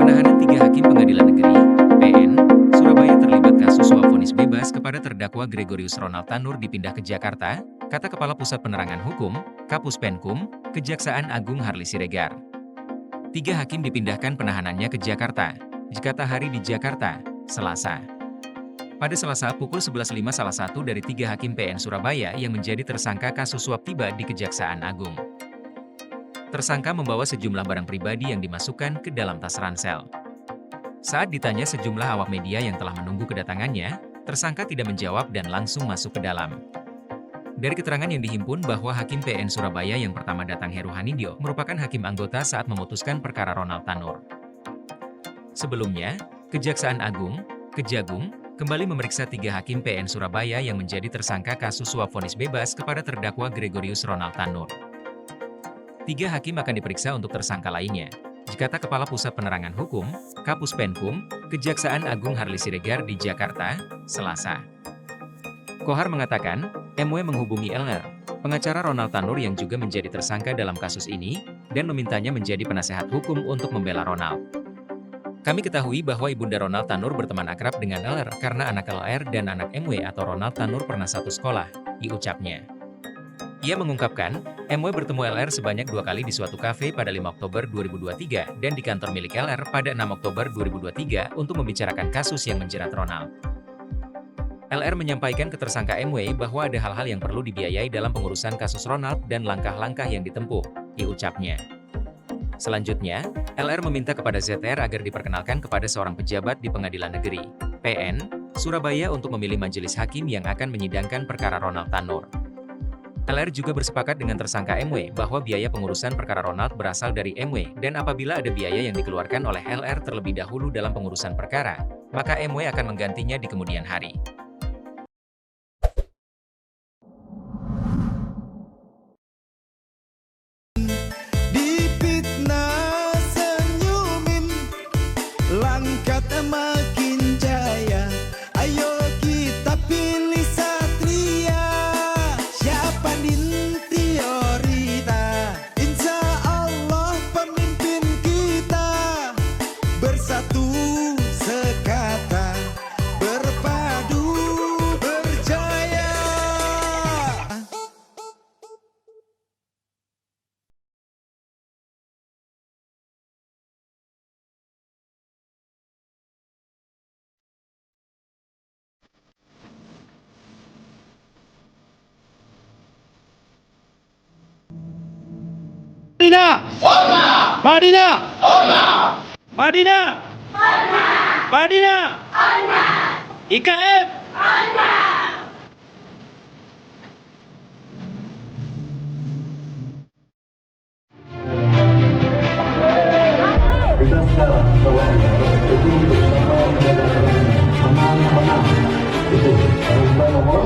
Penahanan 3 hakim Pengadilan Negeri (PN) Surabaya terlibat kasus suap vonis bebas kepada terdakwa Gregorius Ronald Tanur dipindah ke Jakarta, kata Kepala Pusat Penerangan Hukum, Kapus Penkum, Kejaksaan Agung Harli Siregar. 3 hakim dipindahkan penahanannya ke Jakarta. Jakarta hari di Jakarta, Selasa. Pada Selasa pukul 11.05 salah satu dari 3 hakim PN Surabaya yang menjadi tersangka kasus suap tiba di Kejaksaan Agung. Tersangka membawa sejumlah barang pribadi yang dimasukkan ke dalam tas ransel. Saat ditanya sejumlah awak media yang telah menunggu kedatangannya, tersangka tidak menjawab dan langsung masuk ke dalam. Dari keterangan yang dihimpun bahwa Hakim PN Surabaya yang pertama datang Heru Hanindyo merupakan hakim anggota saat memutuskan perkara Ronald Tanur. Sebelumnya, Kejaksaan Agung, Kejagung, kembali memeriksa 3 hakim PN Surabaya yang menjadi tersangka kasus suap vonis bebas kepada terdakwa Gregorius Ronald Tanur. 3 hakim akan diperiksa untuk tersangka lainnya, kata Kepala Pusat Penerangan Hukum, Kapus Penkum, Kejaksaan Agung Harli Siregar di Jakarta, Selasa. Kohar mengatakan, MW menghubungi LR, pengacara Ronald Tanur yang juga menjadi tersangka dalam kasus ini, dan memintanya menjadi penasehat hukum untuk membela Ronald. Kami ketahui bahwa Ibunda Ronald Tanur berteman akrab dengan LR karena anak LR dan anak MW atau Ronald Tanur pernah satu sekolah, diucapnya. Ia mengungkapkan, MW bertemu LR sebanyak 2 kali di suatu kafe pada 5 Oktober 2023 dan di kantor milik LR pada 6 Oktober 2023 untuk membicarakan kasus yang menjerat Ronald. LR menyampaikan ke tersangka MW bahwa ada hal-hal yang perlu dibiayai dalam pengurusan kasus Ronald dan langkah-langkah yang ditempuh, diucapnya. Selanjutnya, LR meminta kepada ZR agar diperkenalkan kepada seorang pejabat di Pengadilan Negeri (PN) Surabaya untuk memilih majelis hakim yang akan menyidangkan perkara Ronald Tanur. LR juga bersepakat dengan tersangka MW bahwa biaya pengurusan perkara Ronald berasal dari MW dan apabila ada biaya yang dikeluarkan oleh LR terlebih dahulu dalam pengurusan perkara, maka MW akan menggantinya di kemudian hari. Dipitnah senyumin, langkat makin jaya. Ayo kita pilih satria, siapa dinti orita. Insya Allah pemimpin kita, bersatu sekata, berpadu berjaya. Madinah! Madinah! Madinah! Madinah! IKF! Kita sekarang itu bersama dengan amanah itu perintah nomor